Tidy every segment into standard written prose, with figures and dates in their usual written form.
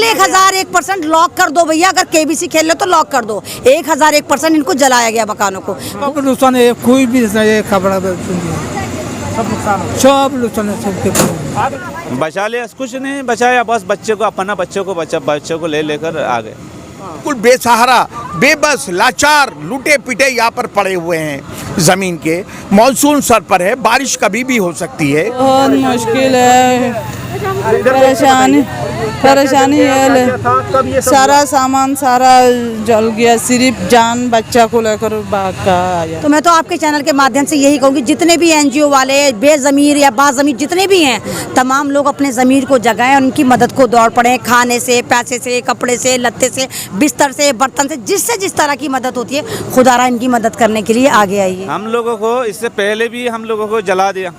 बिल्कुल 1001% लॉक कर दो भैया, अगर केबीसी खेल लो तो लॉक कर दो। 1001% इनको जलाया गया मकानों को। नुकसान है, कोई भी खबर सब नुकसान है। बचा लिया, कुछ नहीं बचाया, बस बच्चे को ले लेकर आ गए। बिल्कुल बेसहारा, बेबस, लाचार, लूटे पीटे यहाँ पर पड़े हुए हैं जमीन के। मॉनसून सर पर है, बारिश कभी भी हो सकती है। बहुत मुश्किल है, परेशानी है। सारा सामान सारा जल गया, सिर्फ जान बच्चा को लेकर भाग का आया। तो मैं तो आपके चैनल के माध्यम से यही कहूँगी, जितने भी एनजीओ वाले बेज़मीर या बाज़मीर जितने भी हैं, तमाम लोग अपने ज़मीर को जगाएं और उनकी मदद को दौड़ पड़े। खाने से, पैसे से, कपड़े से, लत्ते से, बिस्तर से, बर्तन से, जिससे जिस तरह की मदद होती है, खुदारा इनकी मदद करने के लिए आगे आइए। हम लोगों को इससे पहले भी हम लोगों को जला दिया।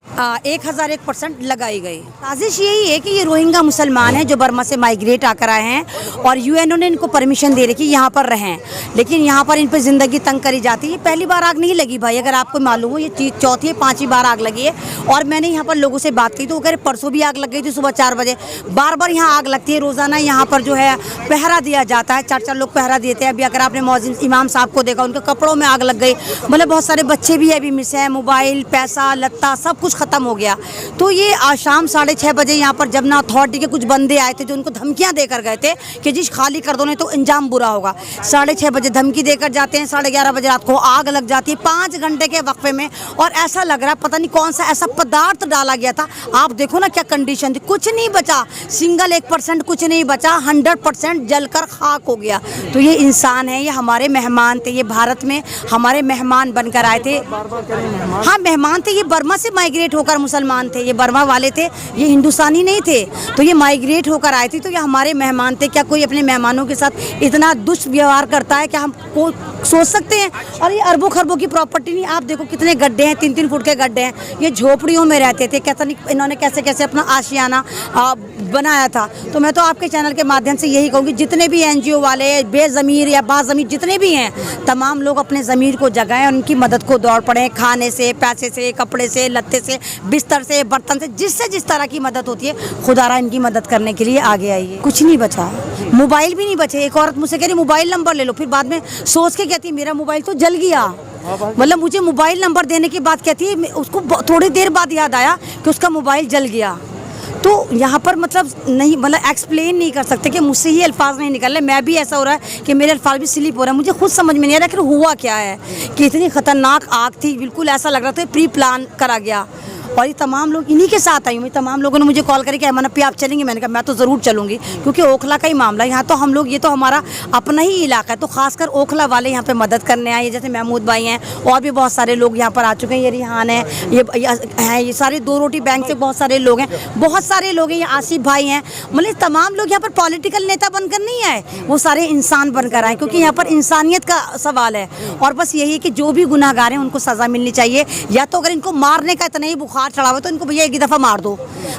हाँ, 1001% लगाई गई। साजिश यही है कि ये रोहिंग्या मुसलमान हैं जो बर्मा से माइग्रेट आकर आए हैं और यूएनओ ने इनको परमिशन दे रखी यहाँ पर रहें, लेकिन यहाँ पर इन पर ज़िंदगी तंग करी जाती है। पहली बार आग नहीं लगी भाई, अगर आपको मालूम हो, ये चौथी 5वीं बार आग लगी है। और मैंने यहाँ पर लोगों से बात की तो वो कह रहे परसों भी आग लग गई थी सुबह 4 बजे। बार बार यहाँ आग लगती है, रोज़ाना यहाँ पर जो है पहरा दिया जाता है, 4 लोग पहरा देते हैं। अभी अगर आपने मौजिन इमाम साहब को देखा, उनके कपड़ों में आग लग गई, मतलब बहुत सारे बच्चे भी अभी मिस हैं, मोबाइल, पैसा, लत्ता सब कुछ खत्म हो गया। तो ये आज शाम 6:30 बजे यहाँ पर जब ना अथॉरिटी के कुछ बंदे आए थे जो उनको धमकियां देकर गए थे कि जी खाली कर दो नहीं तो अंजाम बुरा होगा। 6:30 बजे धमकी देकर जाते हैं, 11:30 बजे रात को आग लग जाती है 5 घंटे के वक्फे में। और ऐसा लग रहा है पता नहीं कौन सा ऐसा पदार्थ डाला गया था। आप देखो ना क्या कंडीशन थी, कुछ नहीं बचा, सिंगल 1% कुछ नहीं बचा, 100% जलकर खाक हो गया। तो ये इंसान है, ये हमारे मेहमान थे, ये भारत में हमारे मेहमान बनकर आए थे। हाँ मेहमान थे, ये बर्मा से माइग्रेट होकर मुसलमान थे, ये बर्मा वाले थे, ये हिंदुस्तानी नहीं थे। तो ये माइग्रेट होकर आए थे, तो ये हमारे मेहमान थे। क्या कोई अपने मेहमानों के साथ इतना दुष्व्यवहार करता है, क्या हम को सोच सकते हैं? और ये अरबों खरबों की प्रॉपर्टी नहीं, आप देखो कितने गड्ढे हैं, 3-3 फुट के गड्ढे हैं। ये झोपड़ियों में रहते थे, कैसा नहीं इन्होंने कैसे कैसे अपना आशियाना बनाया था। तो मैं तो आपके चैनल के माध्यम से यही कहूँगी, जितने भी एनजीओ वाले बेज़मीर या बाज़मीर जितने भी हैं, तमाम लोग अपने ज़मीर को जगाएं और उनकी मदद को दौड़ पड़े। खाने से, पैसे से, कपड़े से, लत्ते से, बिस्तर से, बर्तन से, जिससे जिस तरह की मदद होती है, खुदारा इनकी मदद करने के लिए आगे आइए। कुछ नहीं बचा, मोबाइल भी नहीं बचे। एक औरत मुझसे कह रही मोबाइल नंबर ले लो, फिर बाद में सोच के कहती मेरा मोबाइल तो जल गया। मतलब मुझे मोबाइल नंबर देने की बात कहती है, उसको थोड़ी देर बाद याद आया कि उसका मोबाइल जल गया। तो यहाँ पर मतलब नहीं, मतलब एक्सप्लेन नहीं कर सकते कि मुझसे ही अल्फाज नहीं निकल रहे। मैं भी ऐसा हो रहा है कि मेरे अल्फाज भी स्लिप हो रहा है। मुझे खुद समझ में नहीं आ रहा कि हुआ क्या है, कि इतनी ख़तरनाक आग थी, बिल्कुल ऐसा लग रहा था प्री प्लान करा गया। और ये तमाम लोग इन्हीं के साथ आई हूँ। तमाम लोगों ने मुझे कॉल करके अमन अपी आप चलेंगे? मैंने कहा मैं तो ज़रूर चलूँगी, क्योंकि ओखला का ही मामला यहाँ तो हम लोग, ये तो हमारा अपना ही इलाका है। तो खासकर ओखला वाले यहाँ पे मदद करने आए, जैसे महमूद भाई हैं और भी बहुत सारे लोग यहाँ पर आ चुके हैं। ये रिहान है, ये सारे 2 रोटी बैंक से बहुत सारे लोग हैं, बहुत सारे लोग हैं। ये आसिफ भाई हैं, मतलब तमाम लोग यहाँ पर पॉलिटिकल नेता बनकर नहीं आए, वो सारे इंसान बनकर आए, क्योंकि यहाँ पर इंसानियत का सवाल है। और बस यही है कि जो भी गुनाहगार हैं उनको सज़ा मिलनी चाहिए। या तो अगर इनको मारने का इतना ही बुखार चढ़ा हुआ तो इनको भैया एक ही दफ़ा मार दो,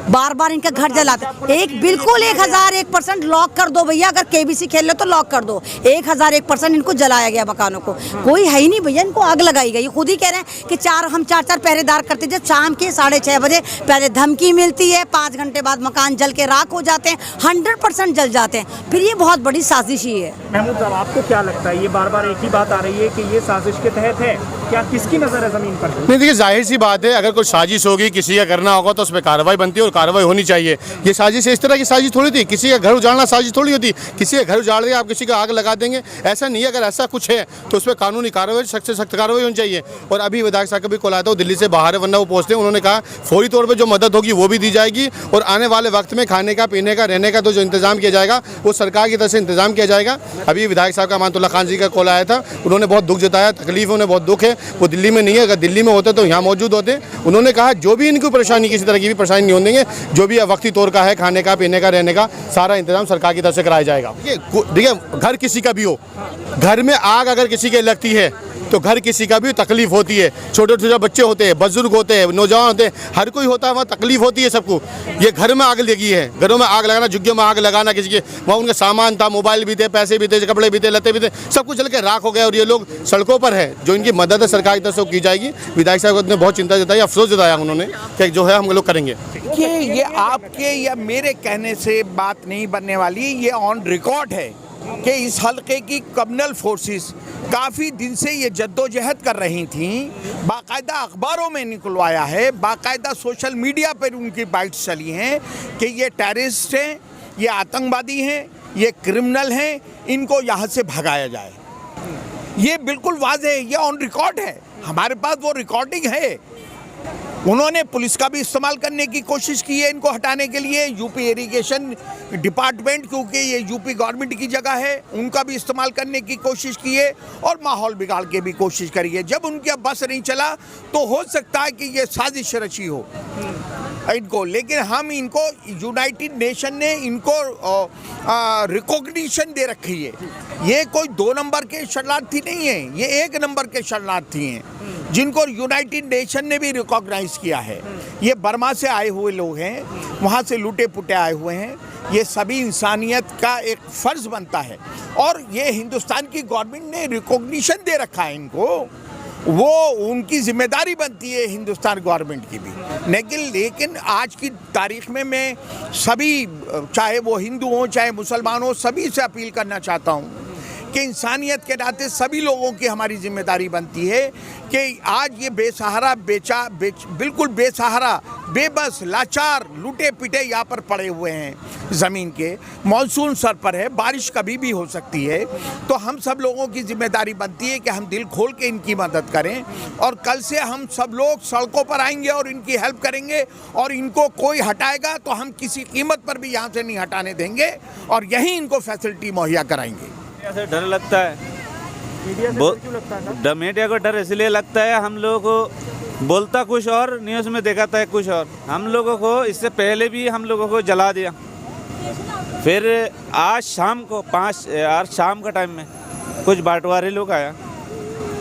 बार बार इनका घर जलाते। बिल्कुल 1001% लॉक कर दो भैया, अगर केबीसी खेल लो तो लॉक कर दो। 1001% इनको जलाया गया मकानों को, कोई है ही नहीं भैया, इनको आग लगाई गई। खुद ही कह रहे हैं कि हम 4 पहरेदार करते थे, शाम के 6:30 बजे पहले धमकी मिलती है, 5 घंटे बाद मकान जल के राख हो जाते हैं, 100% जल जाते हैं। फिर ये बहुत बड़ी साजिश ही है। महमूद साहब, आपको क्या लगता है, ये बार बार एक ही बात आ रही है कि ये साजिश के तहत है, क्या किसकी नज़र है ज़मीन पर? नहीं देखिए, जाहिर सी बात है, अगर कोई साजिश होगी, किसी का करना होगा तो उस पर कार्रवाई बनती है और कार्रवाई होनी चाहिए। ये साजिश इस तरह की साजिश थोड़ी थी, किसी का घर उजाड़ना साजिश थोड़ी होती। किसी का घर उजाड़ दिया, आप किसी का आग लगा देंगे, ऐसा नहीं है। अगर ऐसा कुछ है तो उस पर कानूनी कार्रवाई, सख्त से सख्त कार्रवाई होनी चाहिए। और अभी विधायक साहब का भी कॉल आया था, वो दिल्ली से बाहर है, वरना वो पहुँचते हैं। उन्होंने कहा फौरी तौर पर जो मदद होगी वो भी दी जाएगी, और आने वाले वक्त में खाने का, पीने का, रहने का तो जो इंतजाम किया जाएगा वो सरकार की तरफ से इंतजाम किया जाएगा। अभी विधायक साहब का अमानतुल्ला खान जी का कॉल आया था, उन्होंने बहुत दुख जताया, तकलीफ, उन्हें बहुत दुख है। वो दिल्ली में नहीं है, अगर दिल्ली में होते तो यहाँ मौजूद होते। उन्होंने कहा जो भी इनको परेशानी, किसी तरह की भी परेशानी नहीं होने देंगे। जो भी वक्ती तौर का है, खाने का, पीने का, रहने का सारा इंतजाम सरकार की तरफ से कराया जाएगा। देखिए घर किसी का भी हो, घर में आग अगर किसी के लगती है तो घर किसी का भी तकलीफ होती है। छोटे छोटे बच्चे होते हैं, बुजुर्ग होते हैं, नौजवान होते हैं, हर कोई होता है, वहाँ तकलीफ होती है सबको। ये घर में आग लगी है, घरों में आग लगाना, झुग्गियों में आग लगाना, किसी के वहाँ उनका सामान था, मोबाइल भी थे, पैसे भी थे, कपड़े भी थे, लत्ते भी थे, सब कुछ जल के राख हो गया और ये लोग सड़कों पर है। जो इनकी मदद है सरकार की तरफ से की जाएगी। विधायक साहब ने बहुत चिंता जताई, अफसोस जताया उन्होंने कि जो है हम लोग करेंगे। ये आपके या मेरे कहने से बात नहीं बनने वाली, ये ऑन रिकॉर्ड है कि इस हल्के की कम्युनल फोर्सेस काफ़ी दिन से ये जद्दोजहद कर रही थी। बाकायदा अखबारों में निकलवाया है, बाकायदा सोशल मीडिया पर उनकी बाइट्स चली हैं कि ये टेररिस्ट हैं, ये आतंकवादी हैं, ये क्रिमिनल हैं, इनको यहाँ से भगाया जाए। ये बिल्कुल वाज़ेह है, ये ऑन रिकॉर्ड है, हमारे पास वो रिकॉर्डिंग है। उन्होंने पुलिस का भी इस्तेमाल करने की कोशिश की है इनको हटाने के लिए। यूपी इरिगेशन डिपार्टमेंट, क्योंकि ये यूपी गवर्नमेंट की जगह है, उनका भी इस्तेमाल करने की कोशिश की है और माहौल बिगाड़ के भी कोशिश करी है। जब उनके बस नहीं चला तो हो सकता है कि ये साजिश रची हो इनको, लेकिन हम इनको, यूनाइटेड नेशन ने इनको रिकॉग्निशन दे रखी है। ये कोई 2 नंबर के शरणार्थी नहीं है, ये 1 नंबर के शरणार्थी हैं जिनको यूनाइटेड नेशन ने भी रिकॉग्नाइज किया है। ये बर्मा से आए हुए लोग हैं, वहाँ से लूटे पुटे आए हुए हैं। ये सभी इंसानियत का एक फ़र्ज़ बनता है और ये हिंदुस्तान की गवर्नमेंट ने रिकॉग्निशन दे रखा है इनको, वो उनकी जिम्मेदारी बनती है हिंदुस्तान गवर्नमेंट की भी। लेकिन आज की तारीख में मैं सभी, चाहे वो हिंदू हों चाहे मुसलमान हों, सभी से अपील करना चाहता हूँ कि इंसानियत के नाते सभी लोगों की हमारी जिम्मेदारी बनती है कि आज ये बेसहारा, बिल्कुल बेसहारा, बेबस, लाचार, लूटे पिटे यहाँ पर पड़े हुए हैं ज़मीन के। मॉनसून सर पर है, बारिश कभी भी हो सकती है, तो हम सब लोगों की जिम्मेदारी बनती है कि हम दिल खोल के इनकी मदद करें और कल से हम सब लोग सड़कों पर आएंगे और इनकी हेल्प करेंगे और इनको कोई हटाएगा तो हम किसी कीमत पर भी यहाँ से नहीं हटाने देंगे और यहीं इनको फैसिलिटी मुहैया कराएंगे। मीडिया से डर लगता है, मीडिया से डर क्यों लगता है? मीडिया को डर इसलिए लगता है, हम लोगों को बोलता कुछ और, न्यूज़ में दिखाता है कुछ और। हम लोगों को इससे पहले भी हम लोगों को जला दिया, फिर आज शाम को 5 शाम का टाइम में कुछ बांटवारी लोग आया,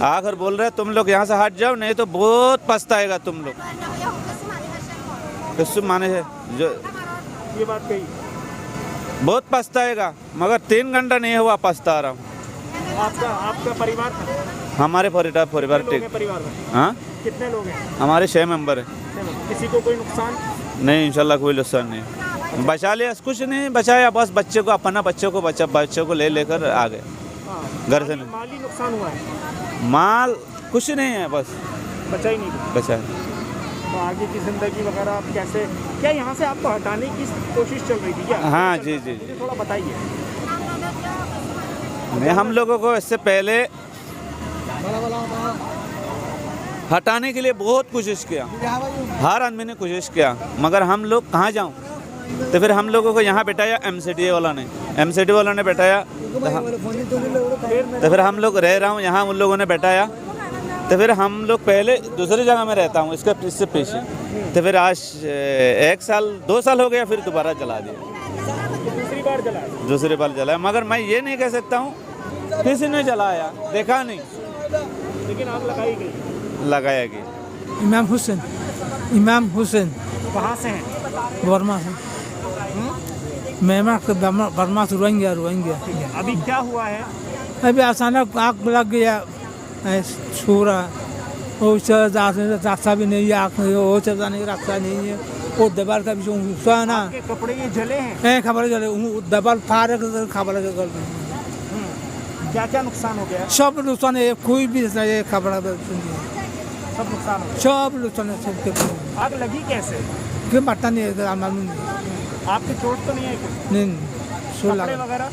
आकर बोल रहे तुम लोग यहाँ से हट जाओ नहीं तो बहुत पछताएगा तुम लोग। इससे माने है जो ये बात कही, बहुत पछताएगा, मगर 3 घंटा नहीं हुआ पछता रहा हूँ। आपका परिवार था? हमारे परिवार ठीक, परिवार में हाँ कितने लोग हैं? हमारे 6 मेंबर है। किसी को कोई नुकसान नहीं, इंशाल्लाह कोई नुकसान नहीं, बचा लिया, कुछ नहीं बचाया, बस बच्चे को, अपना बच्चों को ले लेकर आ गए घर से। नहीं, माली नुकसान हुआ है? माल कुछ नहीं है, बस बचा ही नहीं। बचा है। तो आगे की ज़िंदगी वगैरह आप कैसे, क्या यहाँ से आपको हटाने की कोशिश चल रही थी क्या? हाँ जी जी, मुझे थोड़ा बताइए। नहीं, हम लोगों को इससे पहले हटाने के लिए बहुत कोशिश किया, हर आदमी ने कोशिश किया, मगर हम लोग कहाँ जाऊँ। तो फिर हम लोगों को यहाँ बैठाया MCDA वाला ने बैठाया, तो फिर हम लोग रह रहा हूँ यहाँ, उन लोगों ने बैठाया। तो फिर हम लोग पहले दूसरी जगह में रहता हूँ इससे पीछे, तो फिर आज 1 साल 2 साल हो गया, फिर दोबारा जला दिया, दूसरी बार जलाया। मगर मैं ये नहीं कह सकता हूँ किसी ने जलाया, देखा नहीं, लेकिन आग लगाया गया। इमाम हुसैन कहाँ से हैं? बर्मा से, बर्मा से रोहिंग्या। अभी क्या हुआ है? अभी अचानक आग लग गया, छूरा रास्ता भी नहीं है, आग वो चलता नहीं, रास्ता नहीं है, वो दबाल का भी ना, आपके कपड़े ये जले हैं? खबर चले दबाल फाड़ खबर क्या नुकसान हो गया? सब नुकसान है, कोई भी नहीं खबर, सब नुकसान हो गया? सब नुकसान है सबके। आग लगी कैसे? क्यों पता नहीं है, मालूम नहीं। आपके चोट तो नहीं है? नहीं, कपड़े वगैरह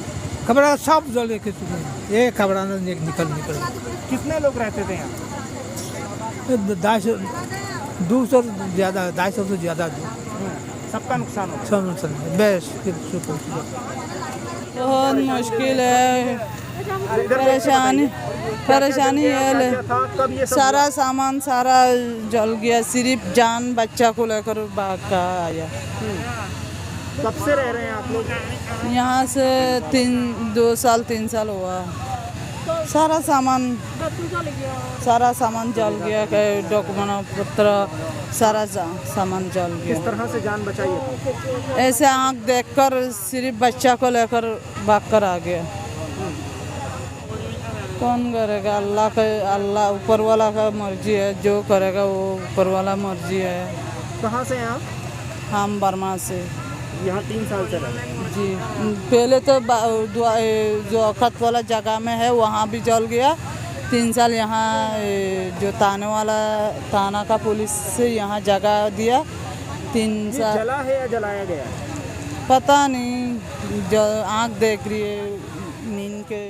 खबर सब जले के ये खबर निकल कितने लोग रहते थे यहाँ? 200 ज़्यादा, 250 से ज़्यादा। सबका नुकसान हो गया? सब नुकसान बेस्ट। बहुत मुश्किल है, परेशानी क्या है था, कब ये सब सारा सामान सारा जल गया, सिर्फ जान बच्चा को लेकर भाग का आया। कब से रह रहे हैं आप लोग? यहाँ से 2 साल 3 साल हुआ। सारा सामान जल गया, डॉक्यूमेंट पत्र सारा सामान जल गया। किस तरह से जान बचाई है? ऐसे आँख देखकर सिर्फ बच्चा को लेकर भाग कर आ गया। कौन करेगा? अल्लाह ऊपर वाला का मर्जी है, जो करेगा वो ऊपर वाला मर्जी है। कहाँ से हैं आप? हम बर्मा से यहाँ 3 साल से रह रहे हैं। जी। पहले तो जो अखत वाला जगह में है वहाँ भी जल गया। 3 साल यहाँ जो थाना का पुलिस से यहाँ जगह दिया। 3 ये साल जला है या जलाया गया? पता नहीं, जो आँख देख रही है नींद के